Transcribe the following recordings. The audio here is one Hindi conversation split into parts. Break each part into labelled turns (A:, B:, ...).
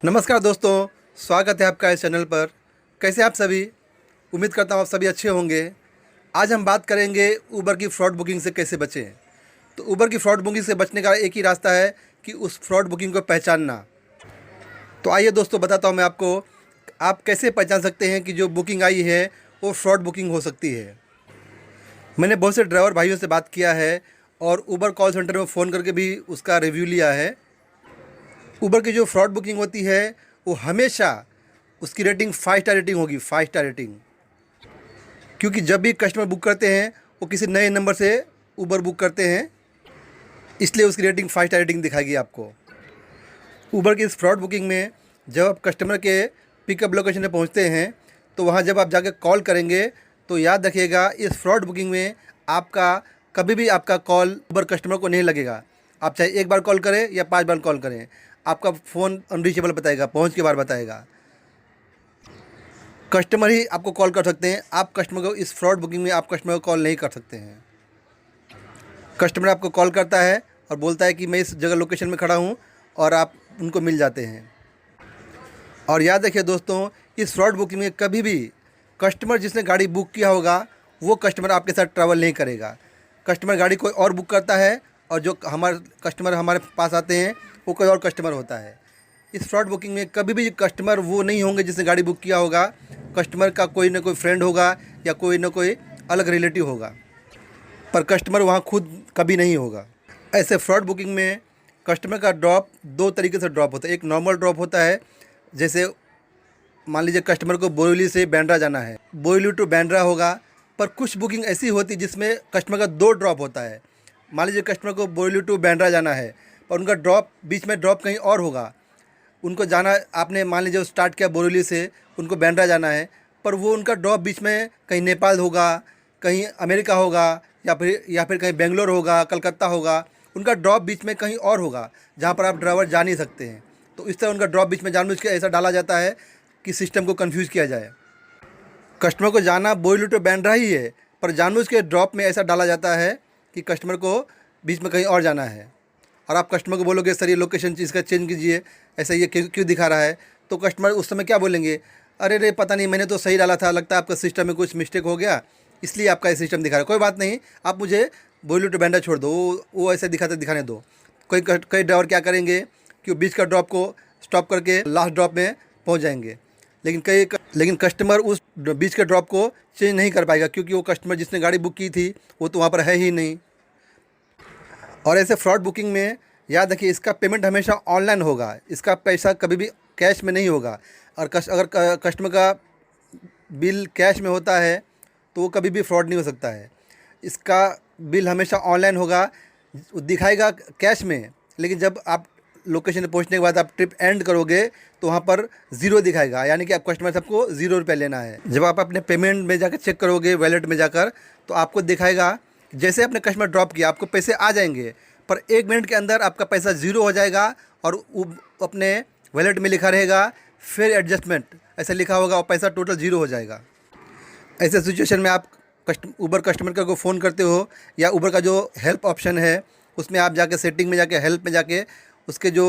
A: नमस्कार दोस्तों, स्वागत है आपका इस चैनल पर। कैसे आप सभी? उम्मीद करता हूँ आप सभी अच्छे होंगे। आज हम बात करेंगे ऊबर की फ्रॉड बुकिंग से कैसे बचें। तो ऊबर की फ्रॉड बुकिंग से बचने का एक ही रास्ता है कि उस फ्रॉड बुकिंग को पहचानना। तो आइए दोस्तों, बताता हूँ मैं आपको आप कैसे पहचान सकते हैं कि जो बुकिंग आई है वो फ्रॉड बुकिंग हो सकती है। मैंने बहुत से ड्राइवर भाइयों से बात किया है और ऊबर कॉल सेंटर में फ़ोन करके भी उसका रिव्यू लिया है। ऊबर की जो फ्रॉड बुकिंग होती है वो हमेशा उसकी रेटिंग 5 स्टार रेटिंग होगी, 5 स्टार रेटिंग। क्योंकि जब भी कस्टमर बुक करते हैं वो किसी नए नंबर से ऊबर बुक करते हैं, इसलिए उसकी रेटिंग 5 स्टार रेटिंग दिखाएगी आपको। ऊबर की इस फ्रॉड बुकिंग में जब आप कस्टमर के पिकअप लोकेशन पे पहुंचते हैं तो वहां जब आप जाके कॉल करेंगे तो याद रखिएगा, इस फ्रॉड बुकिंग में आपका कभी भी आपका कॉल ऊबर कस्टमर को नहीं लगेगा। आप चाहे एक बार कॉल करें या 5 बार कॉल करें, आपका फ़ोन अनरीचेबल बताएगा, पहुंच के बार बताएगा। कस्टमर ही आपको कॉल कर सकते हैं। आप कस्टमर को इस फ्रॉड बुकिंग में आप कस्टमर को कॉल नहीं कर सकते हैं। कस्टमर आपको कॉल करता है और बोलता है कि मैं इस जगह लोकेशन में खड़ा हूं, और आप उनको मिल जाते हैं। और याद रखिए दोस्तों, इस फ्रॉड बुकिंग में कभी भी कस्टमर जिसने गाड़ी बुक किया होगा वो कस्टमर आपके साथ ट्रैवल नहीं करेगा। कस्टमर गाड़ी कोई और बुक करता है और जो हमारे कस्टमर हमारे पास आते हैं वो कोई और कस्टमर होता है। इस फ्रॉड बुकिंग में कभी भी कस्टमर वो नहीं होंगे जिसने गाड़ी बुक किया होगा। कस्टमर का कोई ना कोई फ्रेंड होगा या कोई ना कोई अलग रिलेटिव होगा, पर कस्टमर वहाँ खुद कभी नहीं होगा। ऐसे फ्रॉड बुकिंग में कस्टमर का ड्रॉप 2 तरीके से ड्रॉप होता है। एक नॉर्मल ड्रॉप होता है, जैसे मान लीजिए कस्टमर को बोरीवली से बांद्रा जाना है, बोरीवली टू बांद्रा होगा। पर कुछ बुकिंग ऐसी होती है जिसमें कस्टमर का 2 ड्रॉप होता है। मान लीजिए कस्टमर को बोरीवली टू बांद्रा जाना है पर उनका ड्रॉप बीच में ड्रॉप कहीं और होगा। उनको जाना, आपने मान लीजिए स्टार्ट किया बोरीवली से, उनको बांद्रा जाना है, पर वो उनका ड्रॉप बीच में कहीं नेपाल होगा, कहीं अमेरिका होगा, या फिर कहीं बेंगलोर होगा, कलकत्ता होगा। उनका ड्रॉप बीच में कहीं और होगा जहाँ पर आप ड्राइवर जा नहीं सकते हैं। तो इस तरह उनका ड्रॉप बीच में जानबूझ के ऐसा डाला जाता है कि सिस्टम को कंफ्यूज किया जाए। कस्टमर को जाना बोरीवली टू बांद्रा ही है, पर जानबूझ के ड्रॉप में ऐसा डाला जाता है कि कस्टमर को बीच में कहीं और जाना है। और आप कस्टमर को बोलोगे सर ये लोकेशन इसका चेंज कीजिए, ऐसा ये क्यों दिखा रहा है, तो कस्टमर उस समय क्या बोलेंगे, अरे रे पता नहीं, मैंने तो सही डाला था, लगता है आपका सिस्टम में कुछ मिस्टेक हो गया इसलिए आपका ये सिस्टम दिखा रहा है। कोई बात नहीं, आप मुझे बोरीवली टू बांद्रा छोड़ दो, वो ऐसे दिखाने दो। कई ड्राइवर क्या करेंगे कि वो बीच का ड्रॉप को स्टॉप करके लास्ट ड्रॉप में पहुँच जाएंगे, लेकिन कस्टमर उस बीच के ड्रॉप को चेंज नहीं कर पाएगा, क्योंकि वो कस्टमर जिसने गाड़ी बुक की थी वो तो वहाँ पर है ही नहीं। और ऐसे फ्रॉड बुकिंग में याद रखिए, इसका पेमेंट हमेशा ऑनलाइन होगा, इसका पैसा कभी भी कैश में नहीं होगा। और अगर कस्टमर का बिल कैश में होता है तो वो कभी भी फ्रॉड नहीं हो सकता है। इसका बिल हमेशा ऑनलाइन होगा, दिखाएगा कैश में, लेकिन जब आप लोकेशन पे पहुंचने के बाद आप ट्रिप एंड करोगे तो वहाँ पर 0 दिखाएगा, यानी कि आप कस्टमर सबको 0 रुपये लेना है। जब आप अपने पेमेंट में जाकर चेक करोगे वैलेट में जाकर, तो आपको दिखाएगा जैसे अपने कस्टमर ड्रॉप किया आपको पैसे आ जाएंगे, पर 1 मिनट के अंदर आपका पैसा 0 हो जाएगा और अपने वैलेट में लिखा रहेगा फिर एडजस्टमेंट, ऐसा लिखा होगा और पैसा टोटल 0 हो जाएगा। ऐसे सिचुएशन में आप ऊबर कस्टमर केयर को फ़ोन करते हो, या ऊबर का जो हेल्प ऑप्शन है उसमें आप जाके सेटिंग में जाके हेल्प में जाके उसके जो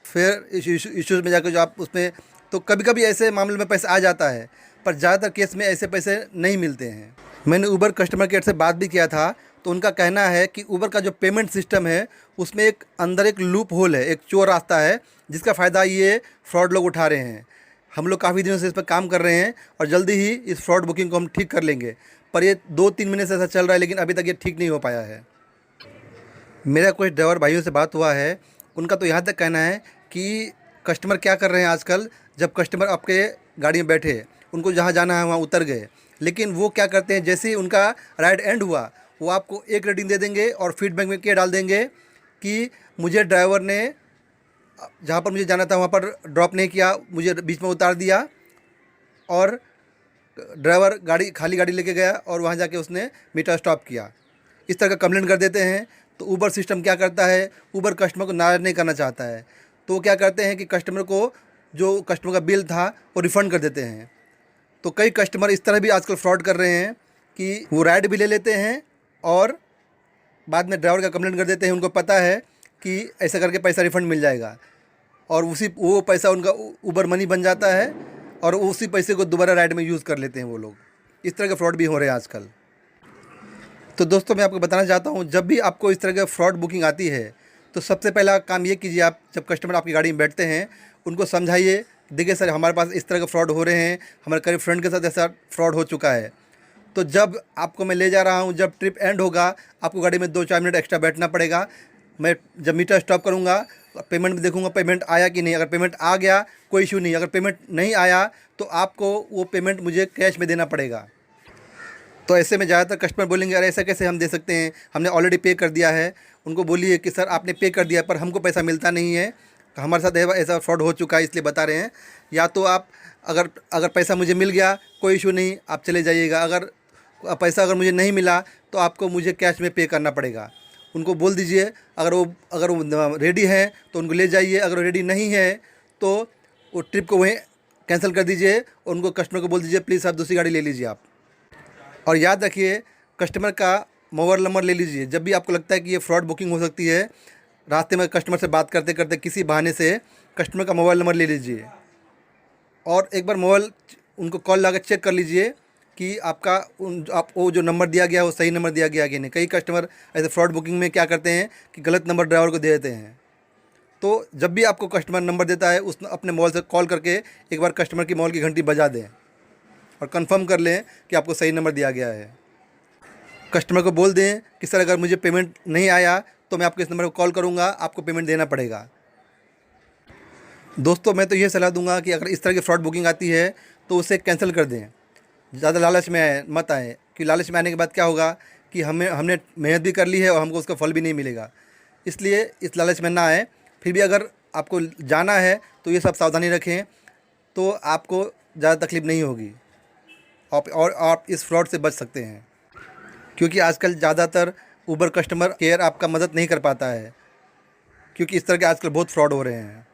A: फेयर इश्यूज़ में जाके जो आप उसमें, तो कभी कभी ऐसे मामले में पैसा आ जाता है, पर ज़्यादातर केस में ऐसे पैसे नहीं मिलते हैं। मैंने ऊबर कस्टमर केयर से बात भी किया था, तो उनका कहना है कि ऊबर का जो पेमेंट सिस्टम है उसमें अंदर एक लूप होल है, एक चोर रास्ता है, जिसका फ़ायदा ये फ्रॉड लोग उठा रहे हैं। हम लोग काफ़ी दिनों से इस पर काम कर रहे हैं और जल्दी ही इस फ्रॉड बुकिंग को हम ठीक कर लेंगे, पर ये 2-3 महीने से ऐसा चल रहा है, लेकिन अभी तक ये ठीक नहीं हो पाया है। मेरा कुछ ड्राइवर भाइयों से बात हुआ है, उनका तो यहाँ तक कहना है कि कस्टमर क्या कर रहे हैं आजकल, जब कस्टमर आपके गाड़ी में बैठे, उनको जहाँ जाना है वहाँ उतर गए, लेकिन वो क्या करते हैं, जैसे ही उनका राइड एंड हुआ वो आपको एक रेटिंग दे देंगे और फीडबैक में क्या डाल देंगे कि मुझे ड्राइवर ने जहाँ पर मुझे जाना था वहाँ पर ड्रॉप नहीं किया, मुझे बीच में उतार दिया, और ड्राइवर खाली गाड़ी लेके गया और वहाँ जाके उसने मीटर स्टॉप किया। इस तरह का कंप्लेंट कर देते हैं। तो ऊबर सिस्टम क्या करता है, ऊबर कस्टमर को नाराज़ नहीं करना चाहता है, तो वो क्या करते हैं कि कस्टमर को जो कस्टमर का बिल था वो रिफ़ंड कर देते हैं। तो कई कस्टमर इस तरह भी आजकल फ्रॉड कर रहे हैं कि वो राइड भी ले लेते हैं और बाद में ड्राइवर का कंप्लेंट कर देते हैं। उनको पता है कि ऐसा करके पैसा रिफ़ंड मिल जाएगा और वो पैसा उनका उबर मनी बन जाता है और उसी पैसे को दोबारा राइड में यूज़ कर लेते हैं वो लोग। इस तरह के फ्रॉड भी हो रहे हैं आजकल। तो दोस्तों मैं आपको बताना चाहता हूँ, जब भी आपको इस तरह का फ्रॉड बुकिंग आती है तो सबसे पहला काम ये कीजिए, आप जब कस्टमर आपकी गाड़ी में बैठते हैं उनको समझाइए, देखिए सर हमारे पास इस तरह के फ्रॉड हो रहे हैं, हमारे करीब फ्रेंड के साथ ऐसा फ्रॉड हो चुका है। तो जब आपको मैं ले जा रहा हूँ, जब ट्रिप एंड होगा आपको गाड़ी में 2-4 मिनट एक्स्ट्रा बैठना पड़ेगा। मैं जब मीटर स्टॉप करूँगा पेमेंट में देखूँगा पेमेंट आया कि नहीं। अगर पेमेंट आ गया कोई इशू नहीं, अगर पेमेंट नहीं आया तो आपको वो पेमेंट मुझे कैश में देना पड़ेगा। तो ऐसे में ज़्यादातर कस्टमर बोलेंगे अरे ऐसा कैसे हम दे सकते हैं, हमने ऑलरेडी पे कर दिया है। उनको बोलिए कि सर आपने पे कर दिया पर हमको पैसा मिलता नहीं है, हमारे साथ ऐसा फ्रॉड हो चुका है इसलिए बता रहे हैं। या तो आप अगर पैसा मुझे मिल गया कोई इशू नहीं, आप चले जाइएगा। अगर पैसा मुझे नहीं मिला तो आपको मुझे कैश में पे करना पड़ेगा। उनको बोल दीजिए अगर वो रेडी हैं तो उनको ले जाइए, अगर वो रेडी नहीं है तो वो ट्रिप को वहीं कैंसिल कर दीजिए और उनको कस्टमर को बोल दीजिए प्लीज़ आप दूसरी गाड़ी ले लीजिए आप। और याद रखिए कस्टमर का मोबाइल नंबर ले लीजिए। जब भी आपको लगता है कि ये फ्रॉड बुकिंग हो सकती है, रास्ते में कस्टमर से बात करते करते किसी बहाने से कस्टमर का मोबाइल नंबर ले लीजिए और एक बार मोबाइल उनको कॉल लगा चेक कर लीजिए कि आप वो जो नंबर दिया गया वो सही नंबर दिया गया कि नहीं। कई कस्टमर ऐसे फ्रॉड बुकिंग में क्या करते हैं कि गलत नंबर ड्राइवर को दे देते हैं। तो जब भी आपको कस्टमर नंबर देता है उस अपने मोबाइल से कॉल करके एक बार कस्टमर की मोबाइल की घंटी बजा दें और कंफर्म कर लें कि आपको सही नंबर दिया गया है। कस्टमर को बोल दें कि सर अगर मुझे पेमेंट नहीं आया तो मैं आपको इस नंबर पर कॉल करूंगा, आपको पेमेंट देना पड़ेगा। दोस्तों मैं तो ये सलाह दूंगा कि अगर इस तरह की फ्रॉड बुकिंग आती है तो उसे कैंसिल कर दें, ज़्यादा लालच में मत आए। कि लालच में आने के बाद क्या होगा कि हमने मेहनत भी कर ली है और हमको उसका फल भी नहीं मिलेगा। इसलिए इस लालच में ना आए। फिर भी अगर आपको जाना है तो ये सब सावधानी रखें तो आपको ज़्यादा तकलीफ़ नहीं होगी और आप इस फ्रॉड से बच सकते हैं। क्योंकि आजकल ज़्यादातर उबर कस्टमर केयर आपका मदद नहीं कर पाता है, क्योंकि इस तरह के आजकल बहुत फ्रॉड हो रहे हैं।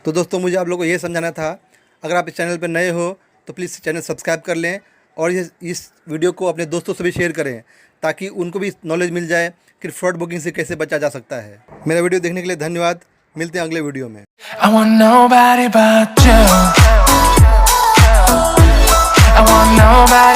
A: तो दोस्तों मुझे आप लोगों को ये समझाना था। अगर आप इस चैनल पर नए हो तो प्लीज़ चैनल सब्सक्राइब कर लें और इस वीडियो को अपने दोस्तों से भी शेयर करें ताकि उनको भी नॉलेज मिल जाए कि फ्रॉड बुकिंग से कैसे बचा जा सकता है। मेरा वीडियो देखने के लिए धन्यवाद। मिलते हैं अगले वीडियो में।
B: I want nobody but you. I want nobody